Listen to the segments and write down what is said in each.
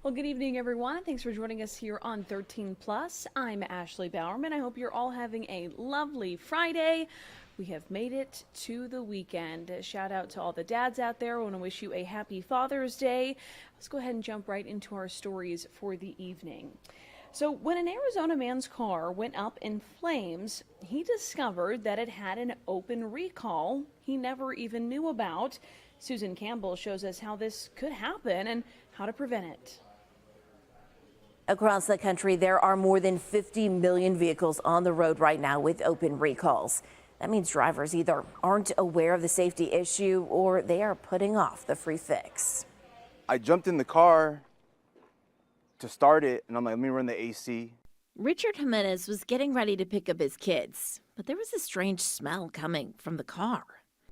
Well, good evening, everyone. Thanks for joining us here on 13 Plus. I'm Ashley Bowerman. I hope you're all having a lovely Friday. We have made it to the weekend. A shout out to all the dads out there. I want to wish you a happy Father's Day. Let's go ahead and jump right into our stories for the evening. So when an Arizona man's car went up in flames, he discovered that it had an open recall he never even knew about. Susan Campbell shows us how this could happen and how to prevent it. Across the country, there are more than 50 million vehicles on the road right now with open recalls. That means drivers either aren't aware of the safety issue or they are putting off the free fix. I jumped in the car to start it, and I'm like, let me run the AC. Richard Jimenez was getting ready to pick up his kids, but there was a strange smell coming from the car.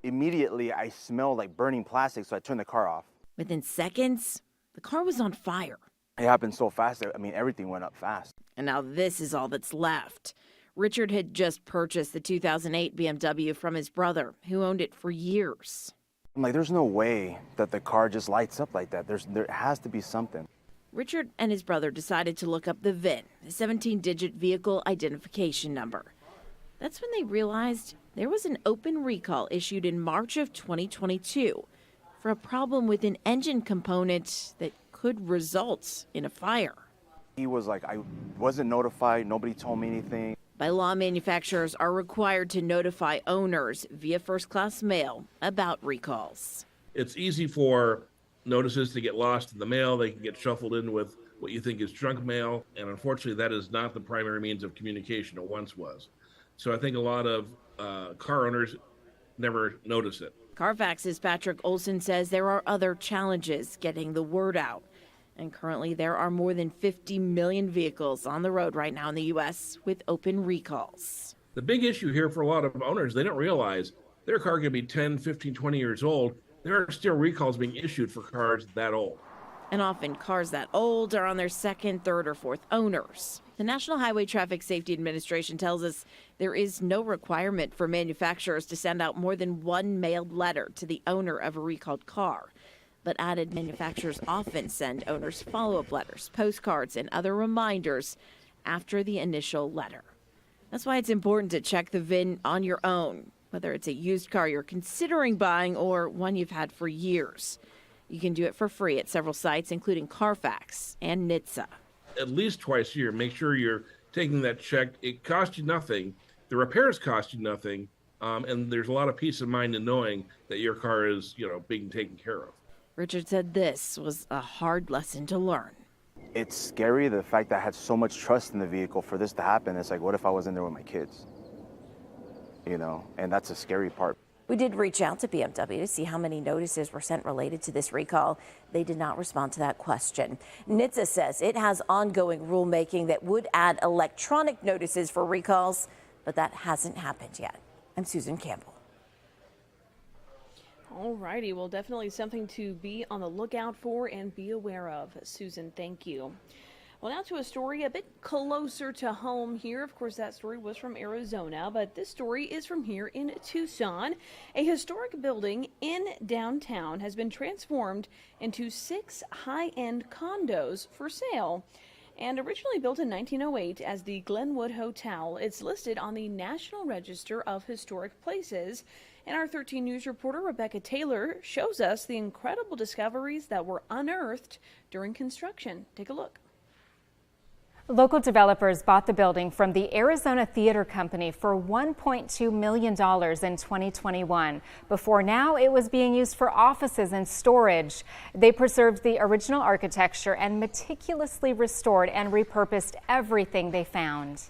Immediately, I smelled like burning plastic, so I turned the car off. Within seconds, the car was on fire. It happened so fast. I mean, everything went up fast. And now this is all that's left. Richard had just purchased the 2008 BMW from his brother, who owned it for years. I'm like, there's no way that the car just lights up like that. There has to be something. Richard and his brother decided to look up the VIN, the 17-digit vehicle identification number. That's when they realized there was an open recall issued in March of 2022 for a problem with an engine component that could result in a fire. He was like, I wasn't notified. Nobody told me anything. By law, manufacturers are required to notify owners via first-class mail about recalls. It's easy for notices to get lost in the mail. They can get shuffled in with what you think is junk mail. And unfortunately, that is not the primary means of communication. It once was. So I think a lot of car owners never notice it. Carfax's Patrick Olson says there are other challenges getting the word out. And currently there are more than 50 million vehicles on the road right now in the U.S. with open recalls. The big issue here for a lot of owners, they don't realize their car can be 10, 15, 20 years old. There are still recalls being issued for cars that old. And often cars that old are on their second, third, or fourth owners. The National Highway Traffic Safety Administration tells us there is no requirement for manufacturers to send out more than one mailed letter to the owner of a recalled car. But added manufacturers often send owners follow-up letters, postcards, and other reminders after the initial letter. That's why it's important to check the VIN on your own, whether it's a used car you're considering buying or one you've had for years. You can do it for free at several sites, including Carfax and NHTSA. At least twice a year, make sure you're taking that check. It costs you nothing. The repairs cost you nothing. And there's a lot of peace of mind in knowing that your car is, being taken care of. Richard said this was a hard lesson to learn. It's scary, the fact that I had so much trust in the vehicle for this to happen. It's like, what if I was in there with my kids? And that's a scary part. We did reach out to BMW to see how many notices were sent related to this recall. They did not respond to that question. NHTSA says it has ongoing rulemaking that would add electronic notices for recalls, but that hasn't happened yet. I'm Susan Campbell. All righty, well, definitely something to be on the lookout for and be aware of. Susan, thank you. Well, now to a story a bit closer to home here. Of course, that story was from Arizona, but this story is from here in Tucson. A historic building in downtown has been transformed into 6 high-end condos for sale. And originally built in 1908 as the Glenwood Hotel, it's listed on the National Register of Historic Places. And our 13 News reporter Rebecca Taylor shows us the incredible discoveries that were unearthed during construction. Take a look. Local developers bought the building from the Arizona Theater Company for $1.2 million in 2021. Before now, it was being used for offices and storage. They preserved the original architecture and meticulously restored and repurposed everything they found.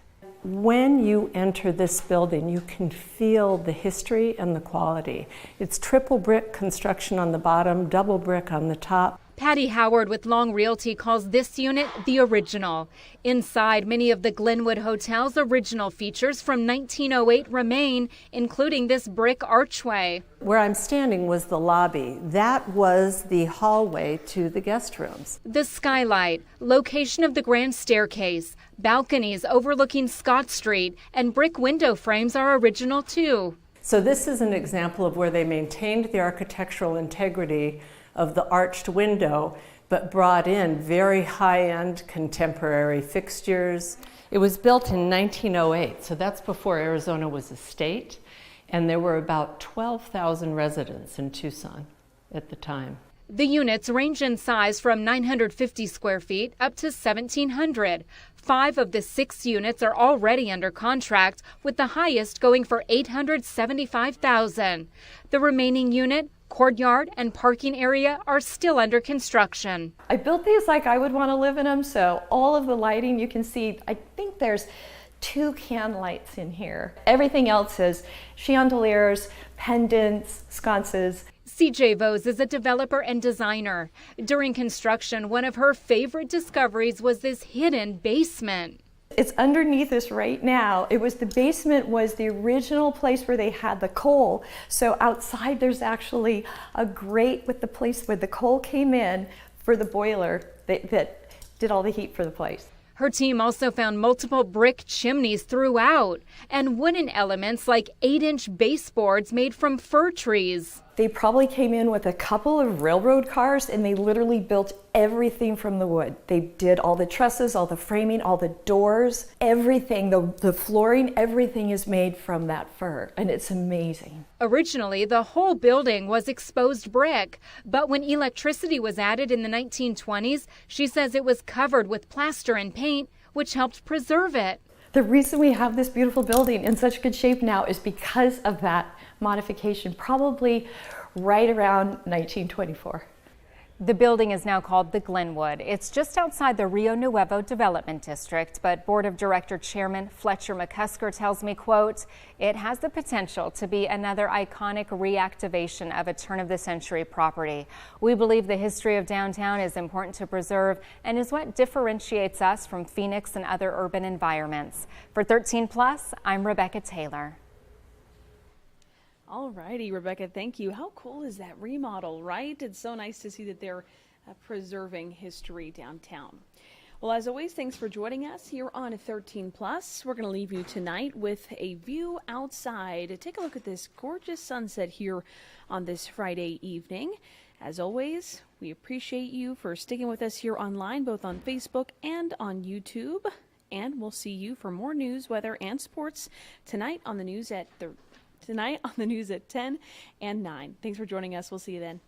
When you enter this building, you can feel the history and the quality. It's triple brick construction on the bottom, double brick on the top. Patty Howard with Long Realty calls this unit the original. Inside, many of the Glenwood Hotel's original features from 1908 remain, including this brick archway. Where I'm standing was the lobby. That was the hallway to the guest rooms. The skylight, location of the grand staircase, balconies overlooking Scott Street, and brick window frames are original too. So this is an example of where they maintained the architectural integrity of the arched window, but brought in very high-end contemporary fixtures. It was built in 1908, so that's before Arizona was a state, and there were about 12,000 residents in Tucson at the time. The units range in size from 950 square feet up to 1,700. 5 of the 6 units are already under contract, with the highest going for $875,000. The remaining unit, courtyard, and parking area are still under construction. I built these like I would want to live in them, so all of the lighting you can see, I think there's 2 can lights in here. Everything else is chandeliers, pendants, sconces. CJ Vose is a developer and designer. During construction, one of her favorite discoveries was this hidden basement. It's underneath us right now. The basement was the original place where they had the coal. So outside there's actually a grate with the place where the coal came in for the boiler that did all the heat for the place. Her team also found multiple brick chimneys throughout and wooden elements like 8-inch baseboards made from fir trees. They probably came in with a couple of railroad cars and they literally built everything from the wood. They did all the trusses, all the framing, all the doors, everything, the flooring, everything is made from that fir, and it's amazing. Originally, the whole building was exposed brick, but when electricity was added in the 1920s, she says it was covered with plaster and paint, which helped preserve it. The reason we have this beautiful building in such good shape now is because of that modification, probably right around 1924. The building is now called the Glenwood. It's just outside the Rio Nuevo Development District, but Board of Director Chairman Fletcher McCusker tells me, quote, it has the potential to be another iconic reactivation of a turn-of-the-century property. We believe the history of downtown is important to preserve and is what differentiates us from Phoenix and other urban environments. For 13 Plus, I'm Rebecca Taylor. All righty, Rebecca, thank you. How cool is that remodel, right? It's so nice to see that they're preserving history downtown. Well, as always, thanks for joining us here on 13 Plus. We're going to leave you tonight with a view outside. Take a look at this gorgeous sunset here on this Friday evening. As always, we appreciate you for sticking with us here online, both on Facebook and on YouTube. And we'll see you for more news, weather, and sports tonight on the news at 10 and 9. Thanks for joining us. We'll see you then.